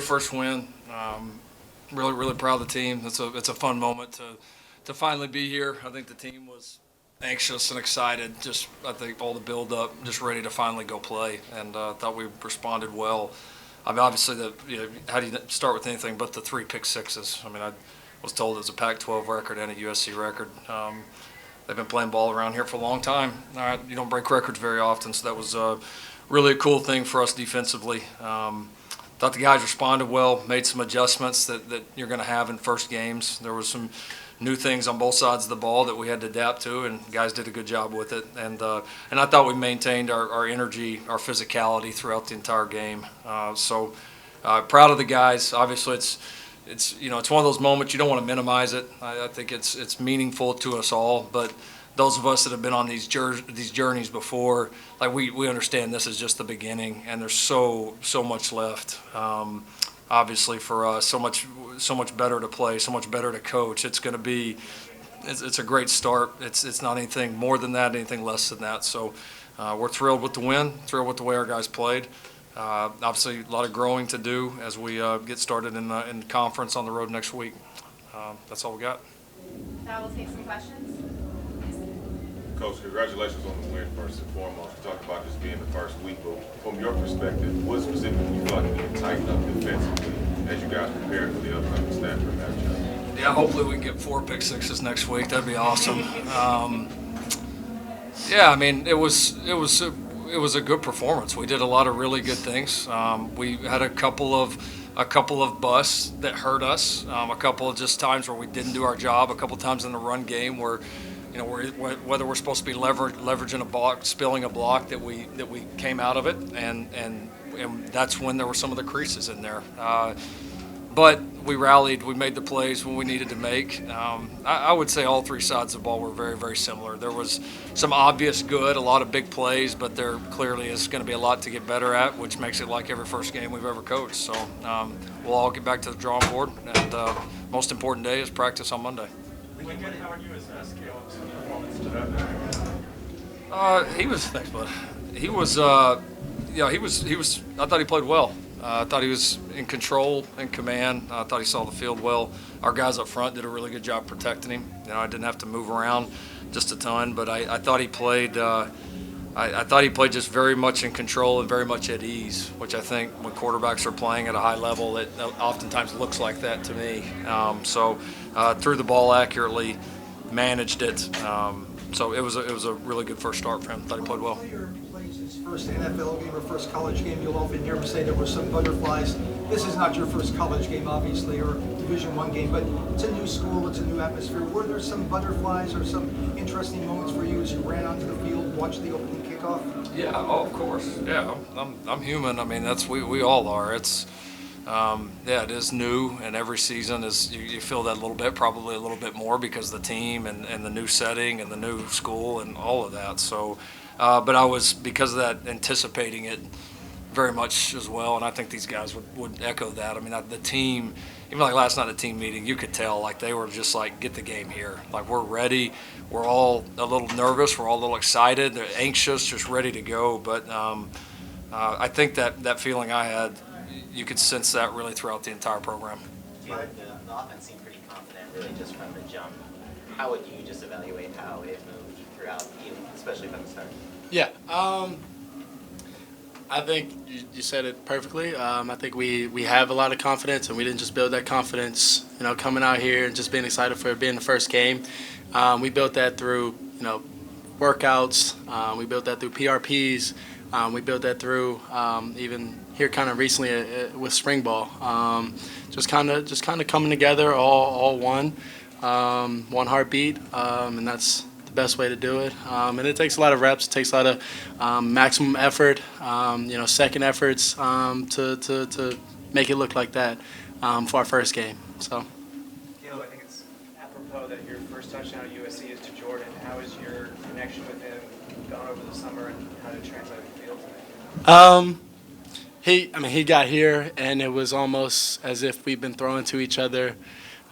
great first win. Really proud of the team. It's a fun moment to finally be here. I think the team was anxious and excited. Just I think all the build up, just ready to finally go play, and thought we responded well. I mean, obviously, how do you start with anything but the 3 pick sixes? I mean, I was told it was a Pac-12 record and a USC record. They've been playing ball around here for a long time. You don't break records very often, so that was really a cool thing for us defensively. Thought the guys responded well, made some adjustments that you're going to have in first games. There was some new things on both sides of the ball that we had to adapt to, and guys did a good job with it. And I thought we maintained our energy, our physicality throughout the entire game. So proud of the guys. Obviously, it's one of those moments you don't want to minimize it. I think it's meaningful to us all, but those of us that have been on these journeys before, like we understand this is just the beginning, and there's so much left. Obviously for us, so much better to play, so much better to coach. It's going to be, it's a great start. It's not anything more than that, anything less than that. So we're thrilled with the win, thrilled with the way our guys played. Obviously, a lot of growing to do as we get started in conference on the road next week. That's all we got. Now we'll take some questions. Coach, congratulations on the win first and foremost. You talked about this being the first week, but from your perspective, what specifically you feel like you can tighten up defensively as you guys prepare for the upcoming Stanford matchup? Yeah, hopefully we can get 4 pick sixes next week. That'd be awesome. Yeah, I mean, it was a good performance. We did a lot of really good things. We had a couple of busts that hurt us. A couple of just times where we didn't do our job. A couple of times in the run game where, whether we're supposed to be leveraging a block, spilling a block that we came out of it, and that's when there were some of the creases in there. But we rallied. We made the plays when we needed to make. I would say all 3 sides of the ball were very, very similar. There was some obvious good, a lot of big plays, but there clearly is going to be a lot to get better at, which makes it like every first game we've ever coached. So we'll all get back to the drawing board, and most important day is practice on Monday. How would you assess Caleb's performance today? He was thanks, bud. He was he was. I thought he played well. I thought he was in control and command. I thought he saw the field well. Our guys up front did a really good job protecting him. I didn't have to move around just a ton, but I thought he played. I thought he played just very much in control and very much at ease, which I think when quarterbacks are playing at a high level, it oftentimes looks like that to me. So threw the ball accurately, managed it. So it was a really good first start for him. Thought he played well. His first NFL game or first college game, you'll often hear him say there were some butterflies. This is not your first college game, obviously, or Division I game, but it's a new school, it's a new atmosphere. Were there some butterflies or some interesting moments for you as you ran onto the field, watched the opening kickoff? Yeah, of course. Yeah, I'm human. I mean, we all are. It's it is new, and every season is you feel that a little bit, probably a little bit more because of the team and the new setting and the new school and all of that. So, but I was, because of that, anticipating it very much as well, and I think these guys would echo that. I mean, the team, even like last night at the team meeting, you could tell like they were just like, get the game here. Like, we're ready. We're all a little nervous. We're all a little excited. They're anxious, just ready to go. But I think that feeling I had, you could sense that really throughout the entire program. The offense seemed pretty confident, really, just from the jump. How would you just evaluate how it moved throughout, especially from the start? Yeah, I think you said it perfectly. I think we have a lot of confidence, and we didn't just build that confidence, coming out here and just being excited for it being the first game. We built that through, workouts. We built that through PRPs. We built that through even here kind of recently with spring ball. Just kind of coming together, all one heartbeat, and that's the best way to do it. And it takes a lot of reps. It takes a lot of maximum effort, second efforts to make it look like that for our first game. So. Caleb, I think it's apropos that your first touchdown at USC is to Jordan. How is your connection with him gone over the summer, and how did it translate to the field today? He got here, and it was almost as if we've been throwing to each other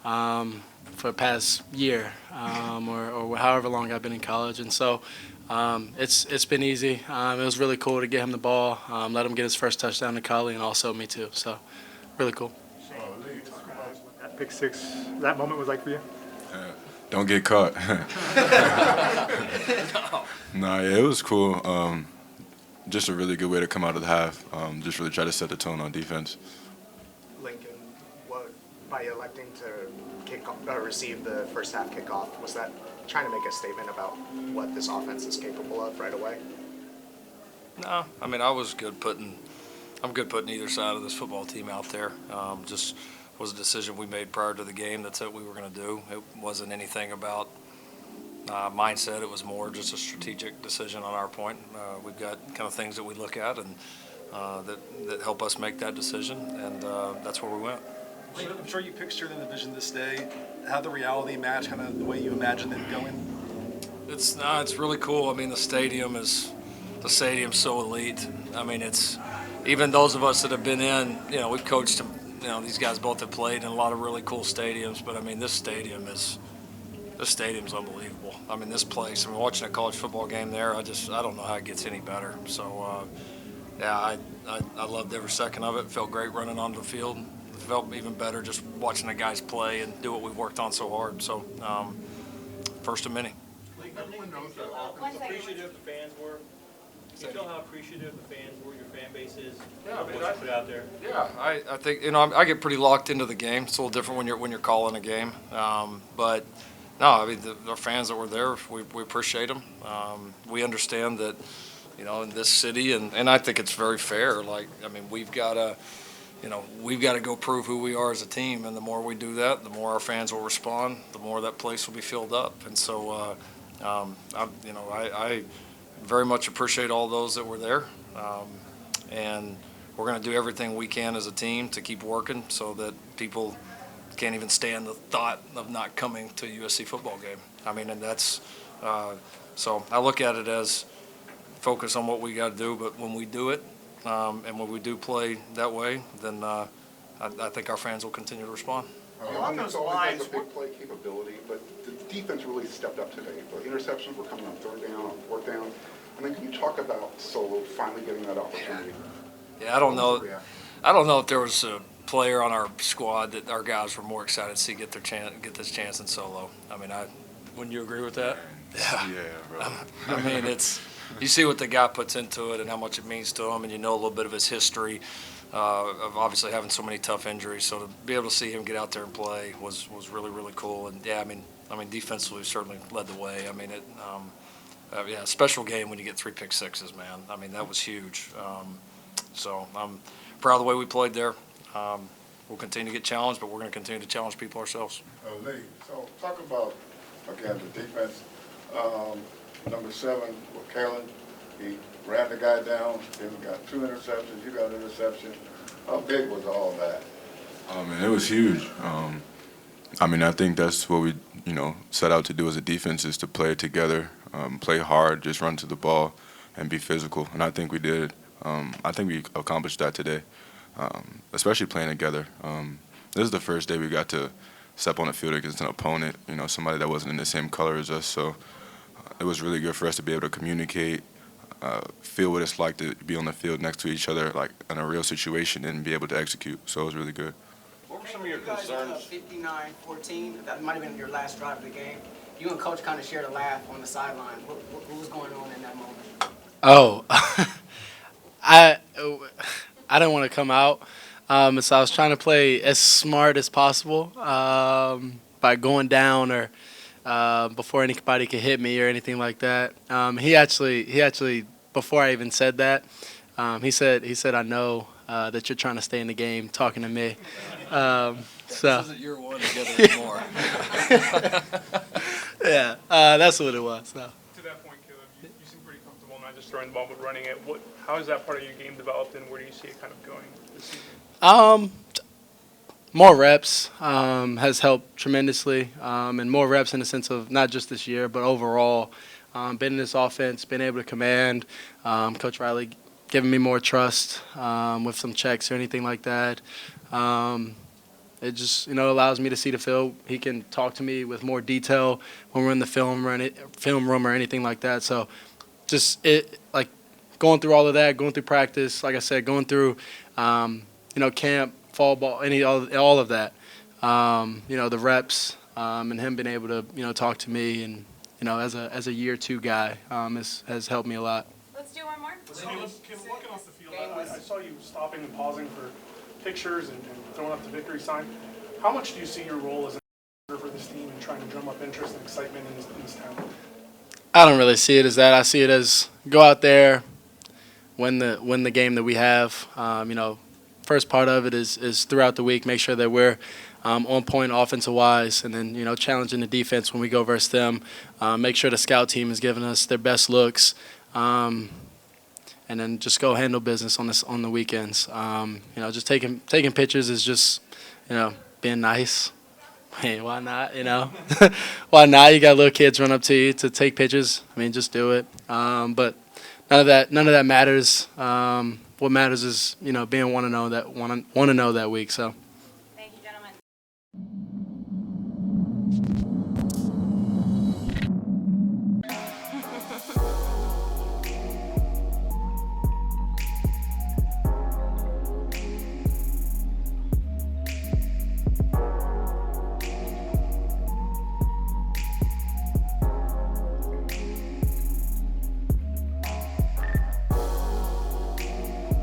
for the past year or however long I've been in college. And so it's been easy. It was really cool to get him the ball, let him get his first touchdown to Collie, and also me too. So really cool. That pick six, that moment was like for you? Don't get caught. Nah, yeah, it was cool. Just a really good way to come out of the half. Just really try to set the tone on defense. Lincoln, by electing to receive the first half kickoff, was that trying to make a statement about what this offense is capable of right away? No, I mean I'm good putting either side of this football team out there. Just was a decision we made prior to the game. That's what we were going to do. It wasn't anything about mindset. It was more just a strategic decision on our point. We've got kind of things that we look at and that help us make that decision, and that's where we went. I'm sure you pictured the division this day. How the reality match, kind of the way you imagined it going? It's really cool. I mean, the stadium's so elite. I mean, it's even those of us that have been in. We've coached them. These guys both have played in a lot of really cool stadiums, but I mean, this stadium's unbelievable. I mean, this place. I mean, watching a college football game there, I don't know how it gets any better. So, yeah, I loved every second of it. It felt great running onto the field. It felt even better just watching the guys play and do what we've worked on so hard. So, first of many. Everyone knows that appreciative the fans were. You feel how appreciative the fans were, your fan base is, what you put out there. Yeah, I think I get pretty locked into the game. It's a little different when you're calling a game, but no, I mean our fans that were there, we appreciate them. We understand that in this city, and I think it's very fair. Like I mean, we've got to go prove who we are as a team, and the more we do that, the more our fans will respond, the more that place will be filled up, and so I very much appreciate all those that were there, and we're going to do everything we can as a team to keep working so that people can't even stand the thought of not coming to a USC football game. I mean, and that's so I look at it as focus on what we got to do, but when we do it and when we do play that way, then I think our fans will continue to respond. Along those lines, has a big play capability, but the defense really stepped up today. The interceptions were coming on third down, on fourth down. And then can you talk about Solo finally getting that opportunity? Yeah, I don't know if there was a player on our squad that our guys were more excited to see get this chance than Solo. I mean, wouldn't you agree with that? Yeah, bro. I mean, you see what the guy puts into it and how much it means to him, and you know a little bit of his history. Of obviously having so many tough injuries, so to be able to see him get out there and play was really, really cool. And yeah, I mean defensively certainly led the way. I mean yeah, special game when you get 3 pick sixes, man. I mean that was huge. So I'm proud of the way we played there. We'll continue to get challenged, but we're going to continue to challenge people ourselves. Lee, so talk about again the defense. Number 7 with Kalen. He ran the guy down, then got 2 interceptions, you got an interception. How big was all that? Oh, man, it was huge. I mean, I think that's what we, set out to do as a defense is to play together, play hard, just run to the ball, and be physical. And I think we did. I think we accomplished that today, especially playing together. This is the first day we got to step on the field against an opponent, somebody that wasn't in the same color as us. So it was really good for us to be able to communicate, feel what it's like to be on the field next to each other, like in a real situation, and be able to execute. So it was really good. What were some of your concerns? 59-14, that might have been your last drive of the game. You and Coach kind of shared a laugh on the sideline. What was going on in that moment? Oh, I didn't want to come out, so I was trying to play as smart as possible by going down or before anybody could hit me or anything like that. He actually before I even said that, he said I know that you're trying to stay in the game, talking to me. So this isn't year one together anymore. Yeah, that's what it was. So. To that point, Caleb, you seem pretty comfortable not just throwing the ball but running it. How has that part of your game developed, and where do you see it kind of going this season? More reps has helped tremendously, and more reps in the sense of not just this year, but overall. Been in this offense, been able to command. Coach Riley giving me more trust with some checks or anything like that. It just allows me to see the field. He can talk to me with more detail when we're in the film room or anything like that. So just going through all of that, going through practice, like I said, going through camp, fall ball, all of that. The reps and him being able to talk to me and as a year 2 guy has helped me a lot. Let's do one more. Caleb, walking off the field, I saw you stopping and pausing for pictures and throwing up the victory sign. How much do you see your role as a leader for this team and trying to drum up interest and excitement in this town? I don't really see it as that. I see it as go out there, win the game that we have. First part of it is throughout the week, make sure that we're on point offensive wise, and then challenging the defense when we go versus them. Make sure the scout team is giving us their best looks, and then just go handle business on the weekends. Just taking pictures is just being nice. Hey, why not? Why not? You got little kids run up to you to take pictures. I mean, just do it. But none of that matters. What matters is being want to know that week. So. Thank you, gentlemen.